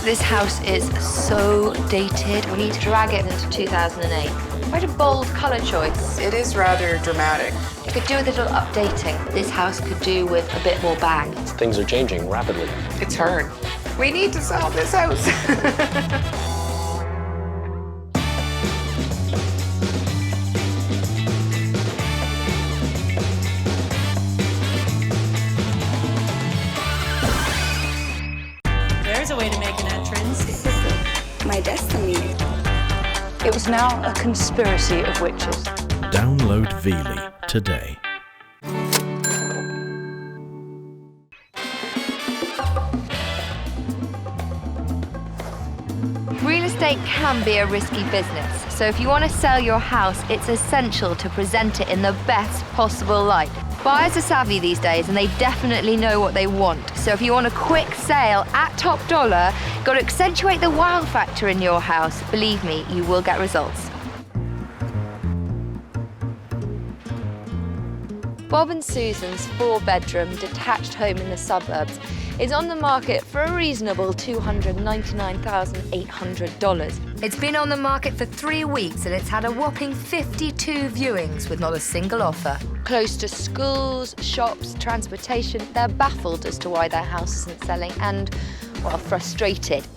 This house is so dated. We need to drag it into 2008. Quite a bold colour choice. It is rather dramatic. You could do with a little updating. This house could do with a bit more bang. Things are changing rapidly. It's hard. We need to sell this house. There's a way to make an entrance. This is my destiny. It was now a conspiracy of witches. Download Veely today. Real estate can be a risky business, so if you want to sell your house, it's essential to present it in the best possible light. Buyers are savvy these days, and they definitely know what they want. So if you want a quick sale at top dollar, you've got to accentuate the wow factor in your house. Believe me, you will get results. Bob and Susan's 4-bedroom detached home in the suburbs is on the market for a reasonable $299,800. It's been on the market for 3 weeks and it's had a whopping 52 viewings with not a single offer. Close to schools, shops, transportation, they're baffled as to why their house isn't selling and, well, frustrated.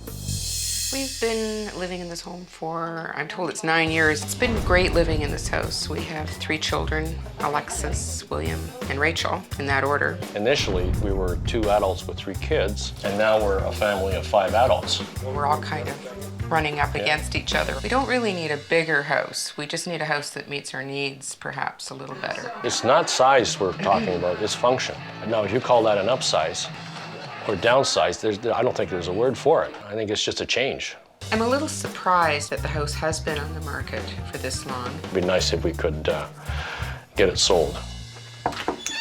We've been living in this home for, I'm told it's 9 years. It's been great living in this house. We have 3 children, Alexis, William, and Rachel, in that order. Initially, we were 2 adults with 3 kids, and now we're a family of 5 adults. We're all kind of running up against each other. We don't really need a bigger house. We just need a house that meets our needs, perhaps, a little better. It's not size we're talking about, it's function. Now, if you call that an upsize or downsize, I don't think there's a word for it. I think it's just a change. I'm a little surprised that the house has been on the market for this long. It'd be nice if we could get it sold.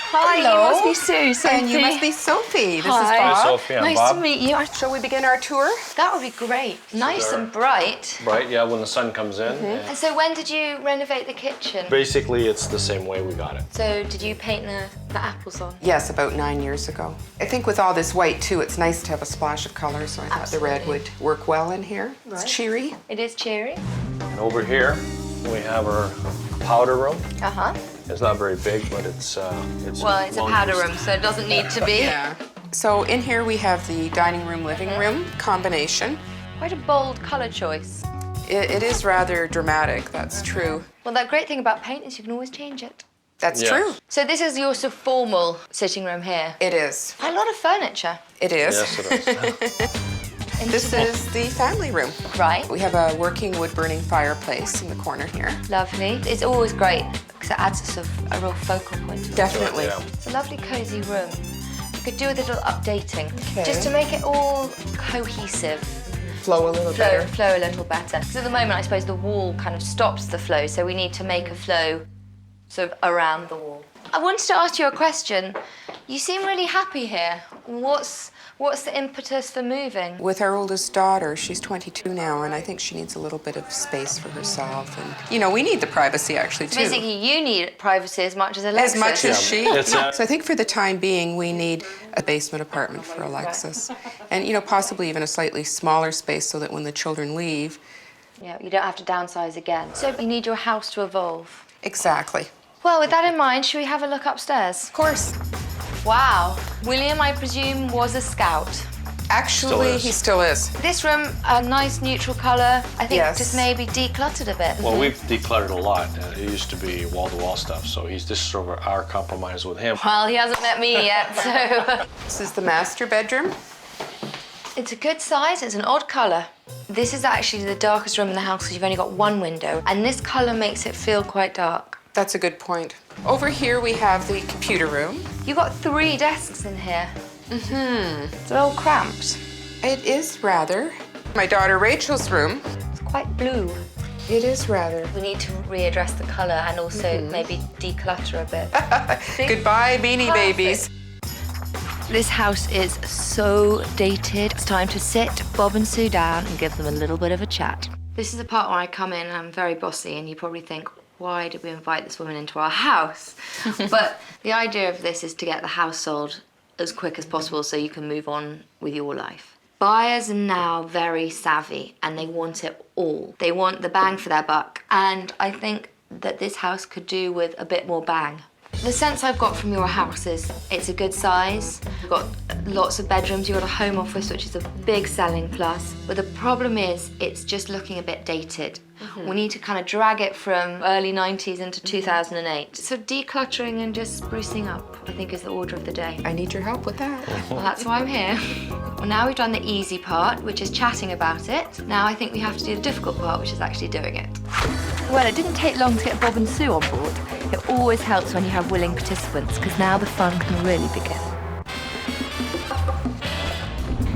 Hi, Hello. you must be Sue, Sophie. And you must be Sophie. This Hi. is Bob. Hi, Sophie, I'm Nice Bob. to meet you. Shall we begin our tour? That would be great. Nice and bright. Right, yeah, when the sun comes in. And so when did you renovate the kitchen? Basically, it's the same way we got it. So did you paint the apples on? Yes, about 9 years ago. I think with all this white too, it's nice to have a splash of color, so I thought the red would work well in here. It's cheery. It is cheery. And over here, we have our powder room. Uh-huh. It's not very big, but it's Well, it's a powder room, so it doesn't need to be. Yeah. So in here we have the dining room, living room combination. Quite a bold colour choice. It is rather dramatic, that's true. Well, that great thing about paint is you can always change it. That's Yes. true. So this is your sort of formal sitting room here. It is. A lot of furniture. It is. Yes, it is. This is the family room. Right. We have a working wood-burning fireplace in the corner here. Lovely. It's always great because it adds a sort of a real focal point. Definitely. Yeah. It's a lovely, cosy room. You could do with a little updating, Okay. just to make it all cohesive. Flow a little better. Flow a little better. Because at the moment, I suppose the wall kind of stops the flow, so we need to make a flow sort of around the wall. I wanted to ask you a question. You seem really happy here. What's the impetus for moving? With our oldest daughter, she's 22 now, and I think she needs a little bit of space for herself. And, you know, we need the privacy, actually, too. Basically, you need privacy as much as Alexis. As much as she. It's, So I think for the time being, we need a basement apartment for Alexis. And, you know, possibly even a slightly smaller space so that when the children leave. Yeah, you don't have to downsize again. So you need your house to evolve. Exactly. Well, with that in mind, should we have a look upstairs? Of course. Wow. William, I presume, was a scout. Actually, is. he still is. This room, a nice neutral colour. I think Yes. just maybe decluttered a bit. well, we've decluttered a lot. It used to be wall-to-wall stuff, so this is sort of our compromise with him. Well, he hasn't met me yet, so... This is the master bedroom. It's a good size, it's an odd colour. This is actually the darkest room in the house because you've only got one window, and this colour makes it feel quite dark. That's a good point. Over here we have the computer room. You've got 3 desks in here. They're all cramped. It is rather. My daughter Rachel's room. It's quite blue. It is rather. We need to readdress the colour and also maybe declutter a bit. Goodbye, Beanie Perfect. Babies. This house is so dated. It's time to sit Bob and Sue down and give them a little bit of a chat. This is the part where I come in and I'm very bossy and you probably think, why did we invite this woman into our house? But the idea of this is to get the house sold as quick as possible so you can move on with your life. Buyers are now very savvy and they want it all. They want the bang for their buck. And I think that this house could do with a bit more bang. The sense I've got from your house is it's a good size. You've got lots of bedrooms. You've got a home office, which is a big selling plus. But the problem is it's just looking a bit dated. We need to kind of drag it from early 90s into 2008. So decluttering and just sprucing up, I think, is the order of the day. I need your help with that. Well, that's why I'm here. Well, now we've done the easy part, which is chatting about it. Now I think we have to do the difficult part, which is actually doing it. Well, it didn't take long to get Bob and Sue on board. It always helps when you have willing participants, because now the fun can really begin.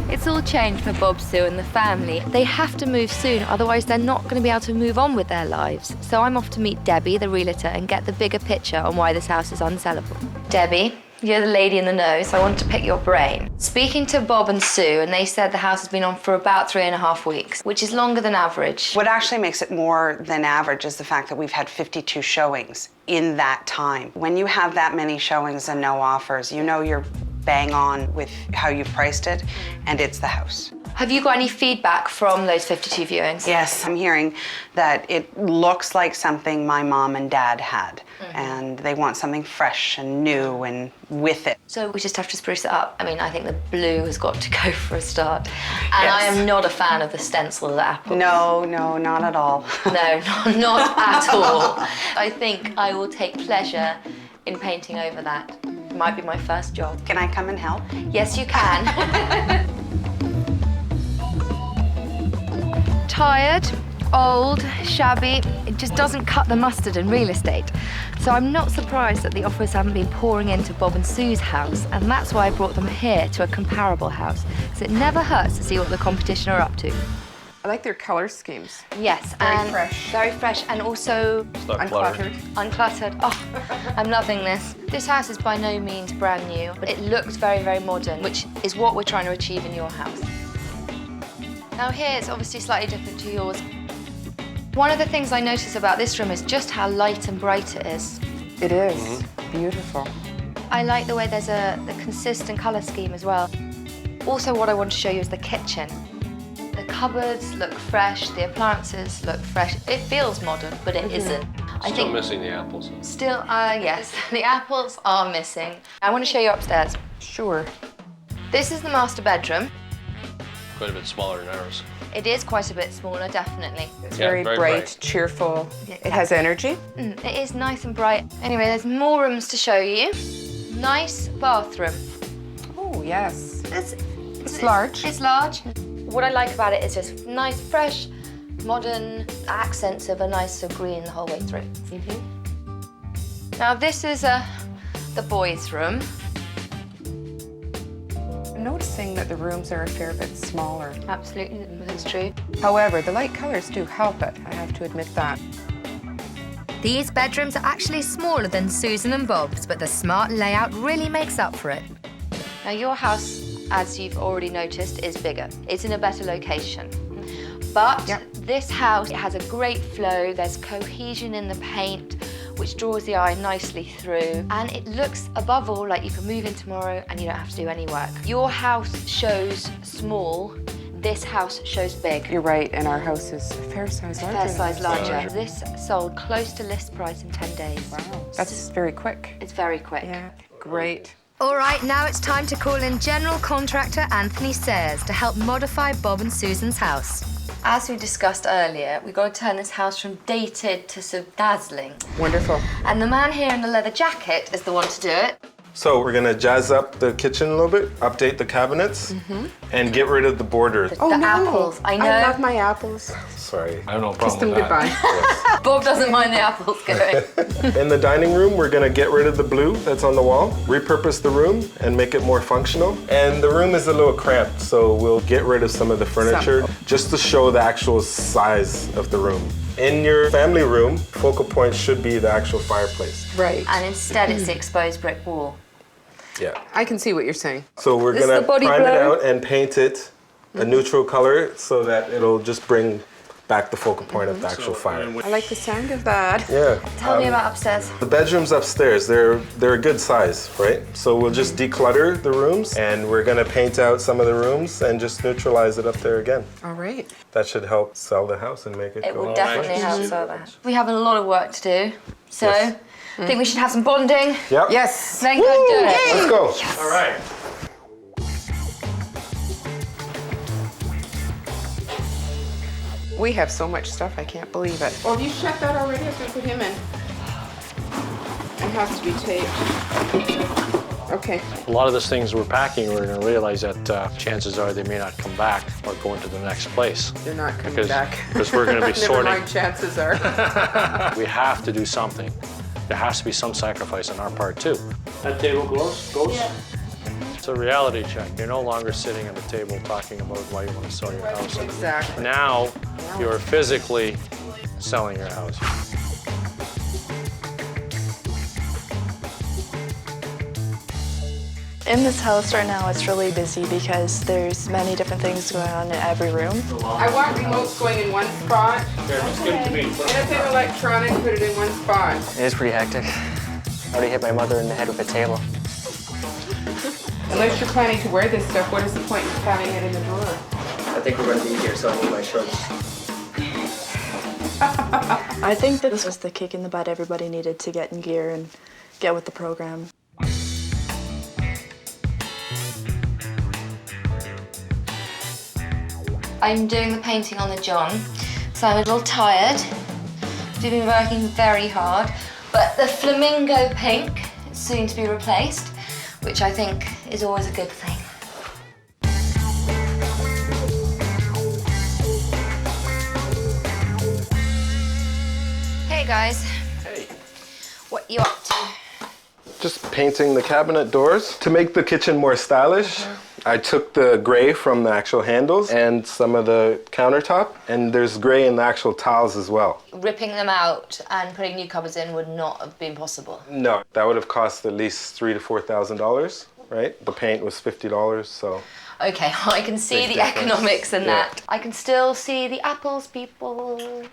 It's all changed for Bob, Sue and the family. They have to move soon, otherwise they're not going to be able to move on with their lives. So I'm off to meet Debbie, the realtor, and get the bigger picture on why this house is unsellable. Debbie, you're the lady in the know, so I want to pick your brain. Speaking to Bob and Sue, and they said the house has been on for about 3.5 weeks, which is longer than average. What actually makes it more than average is the fact that we've had 52 showings in that time. When you have that many showings and no offers, you know you're bang on with how you've priced it, and it's the house. Have you got any feedback from those 52 viewings? Yes, I'm hearing that it looks like something my mom and dad had, and they want something fresh and new and with it. So we just have to spruce it up. I mean, I think the blue has got to go for a start. And Yes. I am not a fan of the stencil of the apple. No, not at all. No, not at all. I think I will take pleasure in painting over that. It might be my first job. Can I come and help? Yes, you can. Tired, old, shabby, it just doesn't cut the mustard in real estate. So I'm not surprised that the offers haven't been pouring into Bob and Sue's house, and that's why I brought them here to a comparable house, because it never hurts to see what the competition are up to. I like their color schemes. Yes, Very and fresh. very fresh, and also It's not cluttered. uncluttered. Oh, I'm loving this. This house is by no means brand new, but it looks very, very modern, which is what we're trying to achieve in your house. Now here, it's obviously slightly different to yours. One of the things I notice about this room is just how light and bright it is. It is. Beautiful. I like the way there's a consistent colour scheme as well. Also, what I want to show you is the kitchen. The cupboards look fresh, the appliances look fresh. It feels modern, but it isn't. Still missing the apples. Still, yes, the apples are missing. I want to show you upstairs. Sure. This is the master bedroom. Quite a bit smaller than ours. It is quite a bit smaller, definitely. It's Yeah, very very bright, bright. cheerful. Yeah. It has energy. It is nice and bright. Anyway, there's more rooms to show you. Nice bathroom. Oh, yes. It's large. It's large. What I like about it is just nice, fresh, modern accents of a nice sort of green the whole way through. Now this is the boys' room. I'm noticing that the rooms are a fair bit smaller. Absolutely, that's true. However, the light colors do help it. I have to admit that. These bedrooms are actually smaller than Susan and Bob's, but the smart layout really makes up for it. Now your house, as you've already noticed, is bigger. It's in a better location. But this house, it has a great flow. There's cohesion in the paint, which draws the eye nicely through. And it looks, above all, like you can move in tomorrow and you don't have to do any work. Your house shows small. This house shows big. You're right, and our house is a fair size larger. Fair size than ours. larger. This sold close to list price in 10 days. Wow, that's very quick. It's very quick. Yeah, great. All right, now it's time to call in general contractor Anthony Sayers to help modify Bob and Susan's house. As we discussed earlier, we've got to turn this house from dated to sort of dazzling. Wonderful. And the man here in the leather jacket is the one to do it. So we're gonna jazz up the kitchen a little bit, update the cabinets, and get rid of the borders. The apples, I know. I love my apples. Sorry. I have no Kiss problem them with that. goodbye. Bob doesn't mind the apples going. In the dining room, we're gonna get rid of the blue that's on the wall, repurpose the room, and make it more functional. And the room is a little cramped, so we'll get rid of some of the furniture just to show the actual size of the room. In your family room, focal point should be the actual fireplace. Right. And instead it's the exposed brick wall. Yeah. I can see what you're saying. So we're This is gonna the body prime it blow. out and paint it a neutral color so that it'll just bring back the focal point of the actual fire. I like the sound of that. Yeah. Tell me about upstairs. The bedrooms upstairs, they're a good size, right? So we'll just declutter the rooms and we're gonna paint out some of the rooms and just neutralize it up there again. All right. That should help sell the house and make it It go. will definitely help sell that. We have a lot of work to do, so Yes. I think we should have some bonding. Yep. Yes. Then go do it. Let's go. All right. We have so much stuff, I can't believe it. Oh, have you shut that already? I was gonna put him in. It has to be taped. Okay. A lot of these things we're packing, we're going to realize that chances are they may not come back or go into the next place. They're not coming back. Because we're going to be Never sorting. mind, chances are. We have to do something. There has to be some sacrifice on our part too. That table goes? Yeah. It's a reality check. You're no longer sitting at the table talking about why you want to sell your house. Exactly. Now you're physically selling your house. In this house right now, it's really busy because there's many different things going on in every room. I want remotes going in one spot. Anything electronic, put it in one spot. It is pretty hectic. I already hit my mother in the head with a table. Unless you're planning to wear this stuff, what is the point of having it in the drawer? I think we're going to be here, so I'll move my shorts. I think that this was the kick in the butt everybody needed to get in gear and get with the program. I'm doing the painting on the John, so I'm a little tired. We've been working very hard, but the flamingo pink is soon to be replaced, which I think is always a good thing. Hey guys. Hey. What you up to? Just painting the cabinet doors. To make the kitchen more stylish, I took the gray from the actual handles and some of the countertop, and there's gray in the actual tiles as well. Ripping them out and putting new cupboards in would not have been possible. No, that would have cost at least $3,000 to $4,000, right? The paint was $50, so. Okay, I can see Big the difference. economics in Yeah. that. I can still see the apples, people.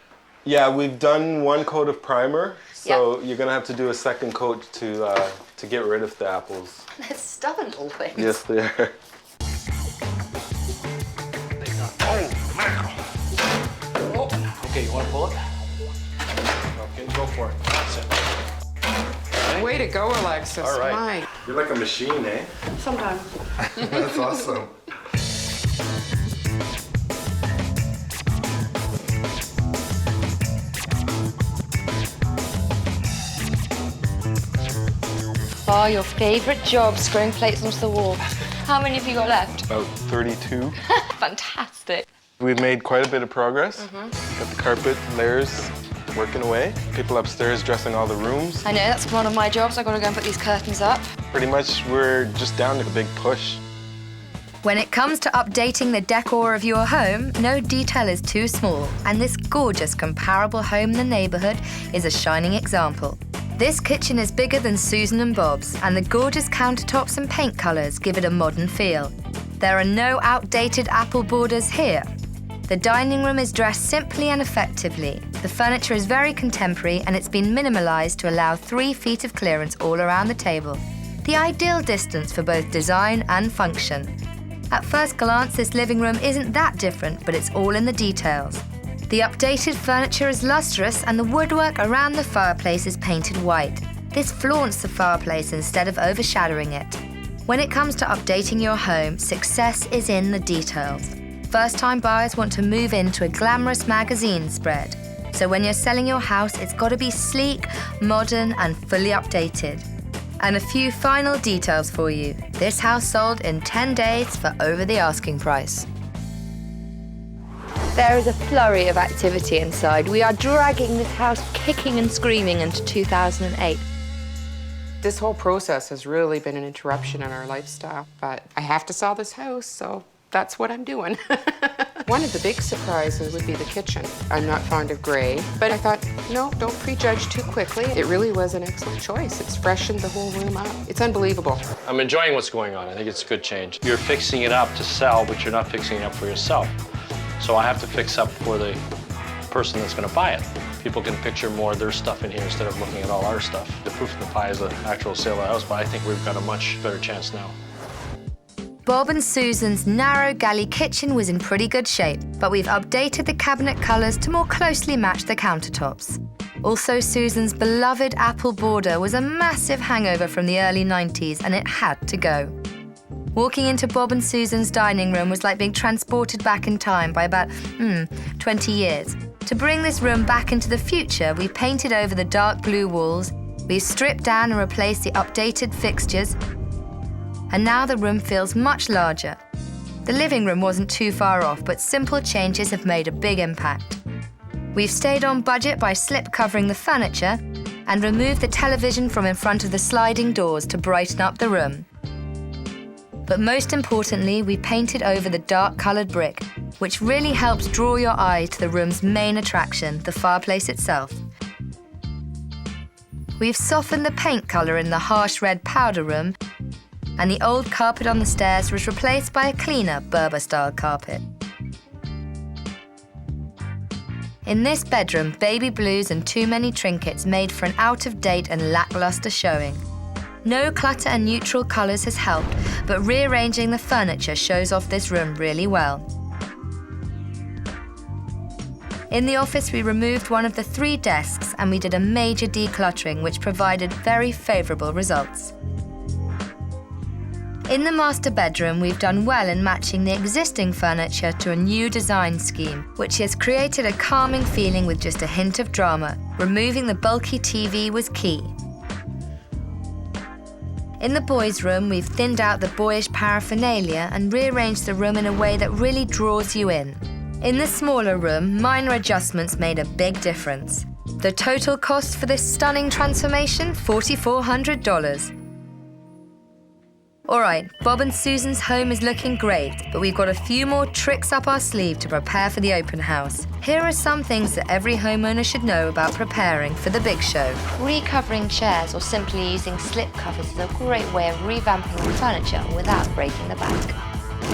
Yeah, we've done one coat of primer, so you're gonna have to do a second coat to get rid of the apples. They're stubborn, all things. Yes, they are. Okay, you want to pull it? Okay, go for it. That's it. Way to go, Alexis. All right. My. You're like a machine, eh? Sometimes. That's awesome. Oh, your favourite job, screwing plates onto the wall. How many have you got left? About 32. Fantastic. We've made quite a bit of progress. Got the carpet layers working away. People upstairs dressing all the rooms. I know, that's one of my jobs. I've got to go and put these curtains up. Pretty much we're just down to the big push. When it comes to updating the decor of your home, no detail is too small, and this gorgeous comparable home in the neighbourhood is a shining example. This kitchen is bigger than Susan and Bob's, and the gorgeous countertops and paint colours give it a modern feel. There are no outdated apple borders here. The dining room is dressed simply and effectively. The furniture is very contemporary, and it's been minimalised to allow 3 feet of clearance all around the table. The ideal distance for both design and function. At first glance, this living room isn't that different, but it's all in the details. The updated furniture is lustrous, and the woodwork around the fireplace is painted white. This flaunts the fireplace instead of overshadowing it. When it comes to updating your home, success is in the details. First-time buyers want to move into a glamorous magazine spread. So when you're selling your house, it's got to be sleek, modern, and fully updated. And a few final details for you. This house sold in 10 days for over the asking price. There is a flurry of activity inside. We are dragging this house kicking and screaming into 2008. This whole process has really been an interruption in our lifestyle, but I have to sell this house, so that's what I'm doing. One of the big surprises would be the kitchen. I'm not fond of gray, but I thought, no, don't prejudge too quickly. It really was an excellent choice. It's freshened the whole room up. It's unbelievable. I'm enjoying what's going on. I think it's a good change. You're fixing it up to sell, but you're not fixing it up for yourself. So I have to fix up for the person that's going to buy it. People can picture more of their stuff in here instead of looking at all our stuff. The proof in the pie is the actual sale of the house, but I think we've got a much better chance now. Bob and Susan's narrow galley kitchen was in pretty good shape, but we've updated the cabinet colours to more closely match the countertops. Also, Susan's beloved apple border was a massive hangover from the early 90s, and it had to go. Walking into Bob and Susan's dining room was like being transported back in time by about, 20 years. To bring this room back into the future, we painted over the dark blue walls, we stripped down and replaced the updated fixtures, and now the room feels much larger. The living room wasn't too far off, but simple changes have made a big impact. We've stayed on budget by slip covering the furniture and removed the television from in front of the sliding doors to brighten up the room. But most importantly, we painted over the dark-coloured brick, which really helps draw your eye to the room's main attraction, the fireplace itself. We've softened the paint colour in the harsh red powder room, and the old carpet on the stairs was replaced by a cleaner Berber-style carpet. In this bedroom, baby blues and too many trinkets made for an out-of-date and lacklustre showing. No clutter and neutral colours has helped, but rearranging the furniture shows off this room really well. In the office, we removed one of the 3 desks and we did a major decluttering, which provided very favourable results. In the master bedroom, we've done well in matching the existing furniture to a new design scheme, which has created a calming feeling with just a hint of drama. Removing the bulky TV was key. In the boys' room, we've thinned out the boyish paraphernalia and rearranged the room in a way that really draws you in. In the smaller room, minor adjustments made a big difference. The total cost for this stunning transformation, $4,400. All right, Bob and Susan's home is looking great, but we've got a few more tricks up our sleeve to prepare for the open house. Here are some things that every homeowner should know about preparing for the big show. Recovering chairs or simply using slip covers is a great way of revamping the furniture without breaking the back.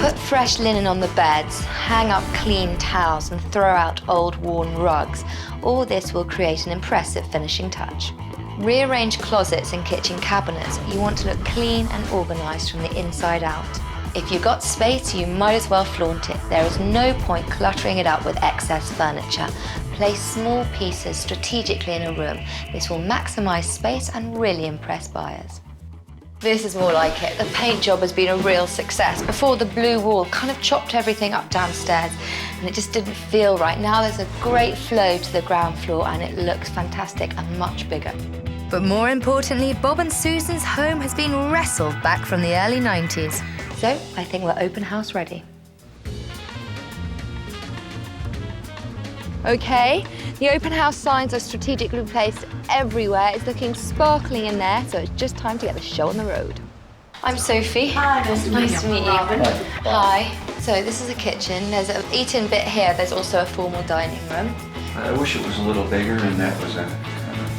Put fresh linen on the beds, hang up clean towels and throw out old worn rugs. All this will create an impressive finishing touch. Rearrange closets and kitchen cabinets. You want to look clean and organised from the inside out. If you've got space, you might as well flaunt it. There is no point cluttering it up with excess furniture. Place small pieces strategically in a room. This will maximise space and really impress buyers. This is more like it. The paint job has been a real success. Before, the blue wall kind of chopped everything up downstairs and it just didn't feel right. Now there's a great flow to the ground floor and it looks fantastic and much bigger. But more importantly, Bob and Susan's home has been wrestled back from the early 90s. So I think we're open house ready. Okay, the open house signs are strategically placed everywhere. It's looking sparkling in there, so it's just time to get the show on the road. I'm Sophie. Hi, nice to meet you. Hi. So this is a kitchen. There's an eat-in bit here. There's also a formal dining room. I wish it was a little bigger and that was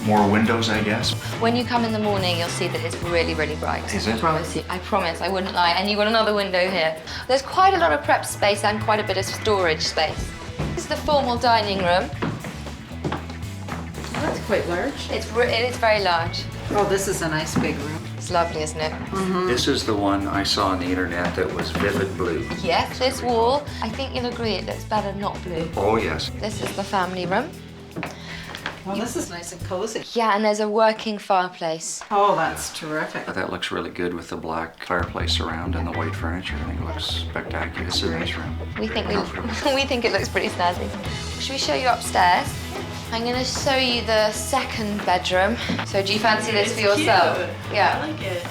more windows, I guess. When you come in the morning, you'll see that it's really, really bright. Is it? I promise you. I promise, I wouldn't lie. And you've got another window here. There's quite a lot of prep space and quite a bit of storage space. This is the formal dining room. That's quite large. It is very large. Oh, this is a nice big room. It's lovely, isn't it? Mm-hmm. This is the one I saw on the internet that was vivid blue. Yes, this wall, I think you'll agree it looks better not blue. Oh, yes. This is the family room. Well, this is nice and cozy. Yeah, and there's a working fireplace. Oh, that's terrific. That looks really good with the black fireplace around and the white furniture. I think it looks spectacular. It's a nice room. We think it looks pretty snazzy. Should we show you upstairs? I'm going to show you the second bedroom. So do you fancy this for yourself? Cute. Yeah. I like it.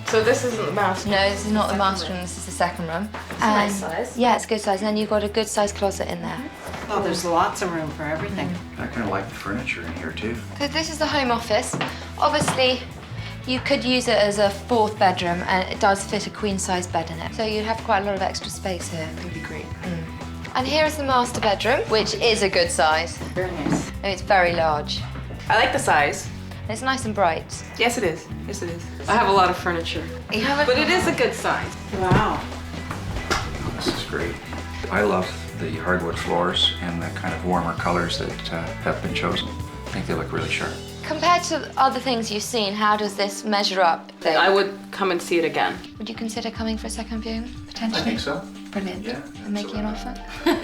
So this isn't the master room? No, this is not the master room. This is the second room. It's a nice size. Yeah, it's good size. And then you've got a good size closet in there. Oh, there's lots of room for everything. I kind of like the furniture in here too. So this is the home office. Obviously, you could use it as a fourth bedroom and it does fit a queen-size bed in it. So you'd have quite a lot of extra space here. That'd be great. And here is the master bedroom, which is a good size. Very nice. And it's very large. I like the size. And it's nice and bright. Yes, it is. Yes, it is. I have a lot of furniture. You have But it is a good size. Wow. Oh, this is great. I love the hardwood floors and the kind of warmer colors that have been chosen. I think they look really sharp. Compared to other things you've seen, how does this measure up? I would come and see it again. Would you consider coming for a second viewing, potentially? I think so. Brilliant. Yeah. And making an offer? You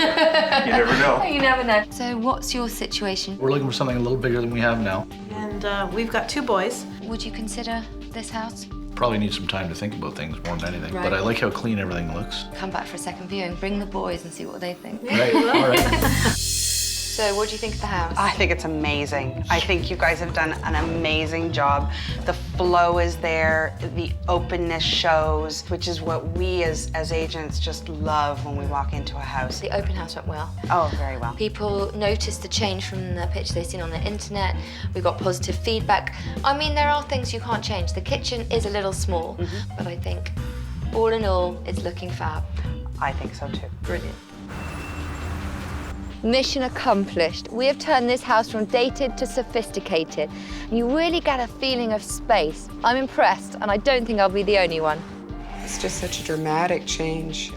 never know. You never know. So what's your situation? We're looking for something a little bigger than we have now. And we've got 2 boys. Would you consider this house? Probably need some time to think about things more than anything, Right. but I like how clean everything looks. Come back for a second viewing, bring the boys and see what they think. Right, all right. So what do you think of the house? I think it's amazing. I think you guys have done an amazing job. The flow is there, the openness shows, which is what we as agents just love when we walk into a house. The open house went well. Oh, very well. People noticed the change from the picture they've seen on the internet. We got positive feedback. I mean, there are things you can't change. The kitchen is a little small, but I think all in all, it's looking fab. I think so too. Brilliant. Mission accomplished. We have turned this house from dated to sophisticated. You really get a feeling of space. I'm impressed, and I don't think I'll be the only one. It's just such a dramatic change.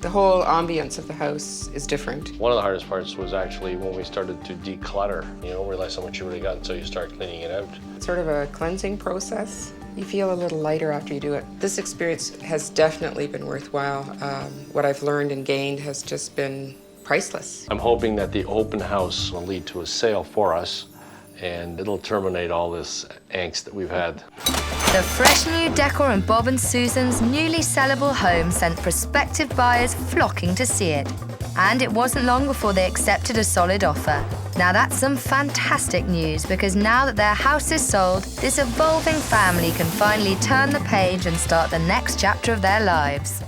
The whole ambience of the house is different. One of the hardest parts was actually when we started to declutter. You don't realize how much you really got until you start cleaning it out. It's sort of a cleansing process. You feel a little lighter after you do it. This experience has definitely been worthwhile. What I've learned and gained has just been priceless. I'm hoping that the open house will lead to a sale for us, and it'll terminate all this angst that we've had. The fresh new decor in Bob and Susan's newly sellable home sent prospective buyers flocking to see it. And it wasn't long before they accepted a solid offer. Now that's some fantastic news, because now that their house is sold, this evolving family can finally turn the page and start the next chapter of their lives.